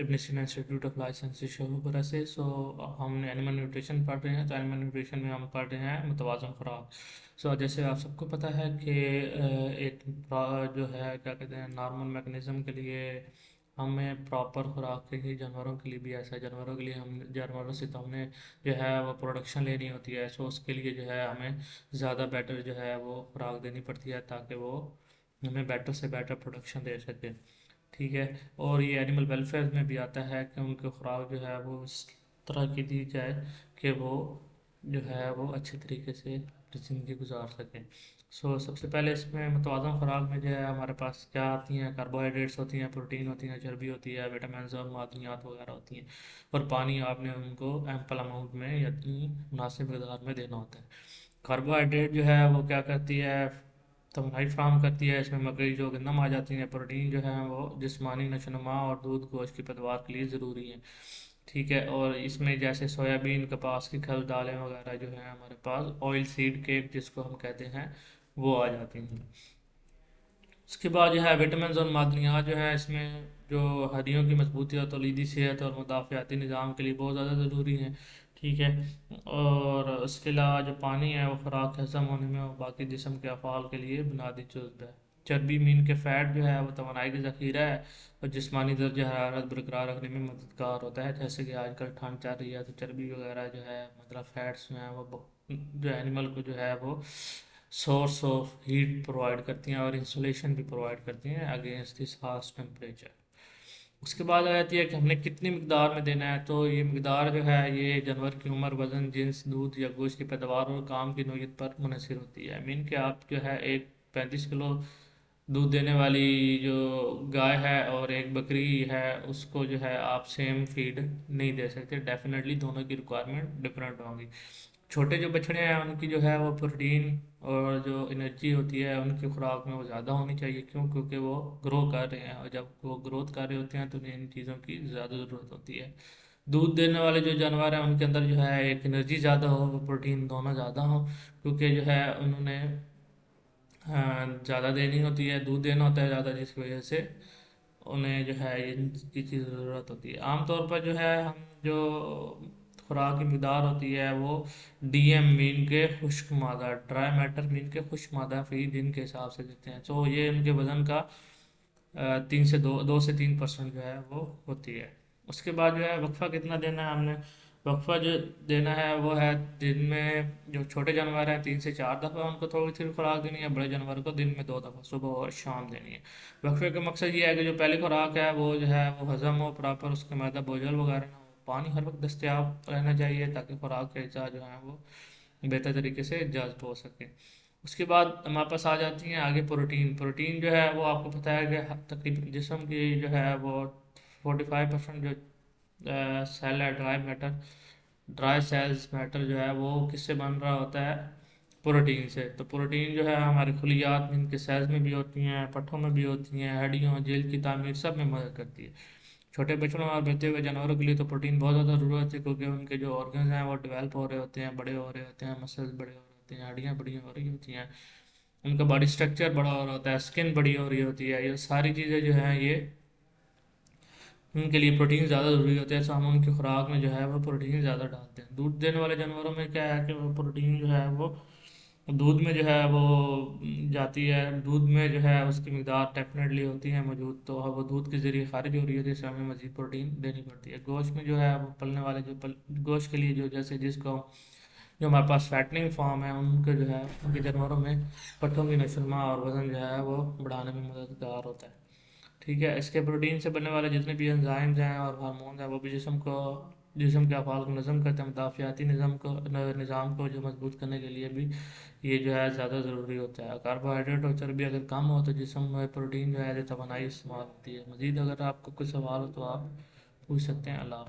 इब्न सीना institute of life sciences Shobra से। सो हम एनिमल न्यूट्रिशन पढ़ रहे हैं, तो एनिमल न्यूट्रिशन में हम पढ़ रहे हैं मुतवाज़न खुराक। सो जैसे आप सबको पता है कि एक जो है क्या कहते हैं नॉर्मल मैकेनिज़्म के लिए हमें प्रॉपर खुराक चाहिए। जानवरों के लिए भी ऐसा है, जानवरों के लिए हम जानवरों से तो हमने जो है वो प्रोडक्शन लेनी होती है। सो उसके लिए जो है हमें ज़्यादा बेटर जो है वो खुराक देनी पड़ती है, ताकि वो हमें बेटर से बेटर प्रोडक्शन दे सके। ठीक है। और ये एनिमल वेलफेयर में भी आता है कि उनकी खुराक जो है वो इस तरह की दी जाए कि वो जो है वो अच्छे तरीके से अपनी ज़िंदगी गुजार सकें। सो सबसे पहले इसमें मुतवाज़न खुराक में जो है हमारे पास क्या आती हैं, कार्बोहाइड्रेट्स होती हैं, प्रोटीन होती हैं, चर्बी होती है, विटामिन और मादनियात वगैरह होती हैं। और पानी आपने उनको एम्पल अमाउंट में या मुनासिब मकदार में देना होता है। कार्बोहाइड्रेट जो है वो क्या करती है, तमनाई फ्राहम करती है। इसमें मकई जो गंदम आ जाती है। प्रोटीन जो है वो जिस्मानी नशोनुमा और दूध गोश्त की पैदावार के लिए ज़रूरी है। ठीक है। और इसमें जैसे सोयाबीन, कपास की खल, दालें वगैरह जो है हमारे पास ऑयल सीड केक जिसको हम कहते हैं वो आ जाती हैं। उसके बाद जो है विटामिन और मादनियात जो है इसमें जो हड्डियों की मजबूती और तौलीदी सेहत और मुदाफ़ाती निज़ाम के लिए बहुत ज़्यादा ज़रूरी है। ठीक है। और उसके अलावा जो पानी है वो खुराक हज़म होने में और बाकी जिस्म के अफ़ाल के लिए बुनियादी जुज़्व है। चर्बी मीन के फ़ैट जो है वो तवानाई का ज़ख़ीरा है और जिस्मानी दर्जा हरारत बरकरार रखने में मददगार होता है। जैसे कि आजकल ठंड चल रही है तो चर्बी वगैरह जो है मतलब फैट्स जो हैं वो जो एनिमल को जो है वो सोर्स ऑफ हीट प्रोवाइड करती हैं और इंसुलेशन भी प्रोवाइड करती हैं अगेंस्ट दिस हार्श टेम्परेचर। उसके बाद आ जाती है कि हमने कितनी मकदार में देना है। तो ये मकदार जो है ये जानवर की उम्र, वज़न, जिन्स, दूध या गोश्त की पैदावार और काम की नौइयत पर मुनहसर होती है। मीन कि आप जो है एक 35 किलो दूध देने वाली जो गाय है और एक बकरी है उसको जो है आप सेम फीड नहीं दे सकते। डेफिनेटली दोनों की रिक्वायरमेंट डिफरेंट होंगी। छोटे जो बछड़े हैं उनकी जो है वो प्रोटीन और जो एनर्जी होती है उनकी खुराक में वो ज़्यादा होनी चाहिए। क्यों? क्योंकि वो ग्रो कर रहे हैं और जब वो ग्रोथ कर रहे होते हैं तो उन्हें इन चीज़ों की ज़्यादा ज़रूरत होती है। दूध देने वाले जो जानवर हैं उनके अंदर जो है एक एनर्जी ज़्यादा हो, वो प्रोटीन दोनों ज़्यादा हो, क्योंकि जो है उन्होंने ज़्यादा देनी होती है, दूध देना होता है ज़्यादा, जिसकी वजह से उन्हें जो है इनकी चीज़ ज़रूरत होती है। आमतौर पर जो है हम जो खुराक की मकदार होती है वो डीएम मीन के खुश्क मादा, ड्राई मैटर मीन के खुश्क मादा फी दिन के हिसाब से देते हैं। तो ये उनके वज़न का 2 से 3% जो है वो होती है। उसके बाद जो है वक्फा कितना देना है हमने, वक्फा जो देना है वो है दिन में जो छोटे जानवर हैं 3 से 4 दफ़ा उनको थोड़ी सी खुराक देनी है, बड़े जानवर को दिन में 2 दफ़ा सुबह और शाम देनी है। वक्फे का मकसद ये है कि जो पहली खुराक है वो जो है वो हज़म हो प्रॉपर, उसके मैदा बोझल वगैरह ना हो। पानी हर वक्त दस्तियाब रहना चाहिए ताकि खुराक के अज्जा जो है वो बेहतर तरीके से जज्ब हो सके। उसके बाद हमारे पास आ जाती हैं आगे प्रोटीन। प्रोटीन जो है वो आपको पता है कि तकरीबन जिस्म की जो है वो 45% जो सेल है dry matter, dry cells matter जो है वो किससे बन रहा होता है, प्रोटीन से। तो प्रोटीन जो है हमारे खुलियात में इनके सेल्स में भी होती हैं, पट्ठों में भी होती हैं, हड्डियों जेल की तामीर सब में मदद करती है। छोटे बच्चों और बढ़ते हुए जानवरों के लिए तो प्रोटीन बहुत ज़्यादा ज़रूरत है, क्योंकि उनके जो ऑर्गन्स हैं वो डेवलप हो रहे होते हैं, बड़े हो रहे होते हैं, मसल्स बड़े हो रहे होते हैं, हड्डियाँ बड़ी हो रही होती हैं, उनका बॉडी स्ट्रक्चर बड़ा हो रहा होता है, स्किन बड़ी हो रही होती है। ये सारी चीज़ें जो हैं ये उनके लिए प्रोटीन ज़्यादा ज़रूरी होते हैं। तो हम उनकी खुराक में जो है वो प्रोटीन ज़्यादा डालते हैं। दूध देने वाले जानवरों में क्या है कि वो प्रोटीन जो है वो दूध में जो है वो जाती है, दूध में जो है उसकी मकदार डेफिनेटली होती है मौजूद, तो वो दूध के ज़रिए खारिज हो रही होती है, इससे हमें मज़ीद प्रोटीन देनी पड़ती है। गोश्त में जो है वो पलने वाले गोश्त के लिए जो जैसे जिसको जो हमारे पास फैटनिंग फार्म है उनके जो है उनके जानवरों में पट्ठों की नशोनुमा और वज़न जो है वो बढ़ाने में मददगार होता है। ठीक है। इसके प्रोटीन से बनने वाले जितने भी एंजाइम्स हैं और हार्मोन हैं वो भी जिस्म के अफ़ाल को नज़म करते हैं। मुदाफ़ियाती निज़ाम को जो मजबूत करने के लिए भी ये जो है ज़्यादा ज़रूरी होता है। कार्बोहाइड्रेट और चर्बी अगर कम हो तो जिस्म में प्रोटीन जो है तवानाई इस्तेमाल होती है। मज़ीद अगर आपको कोई सवाल हो तो आप पूछ सकते हैं। अल्लाह।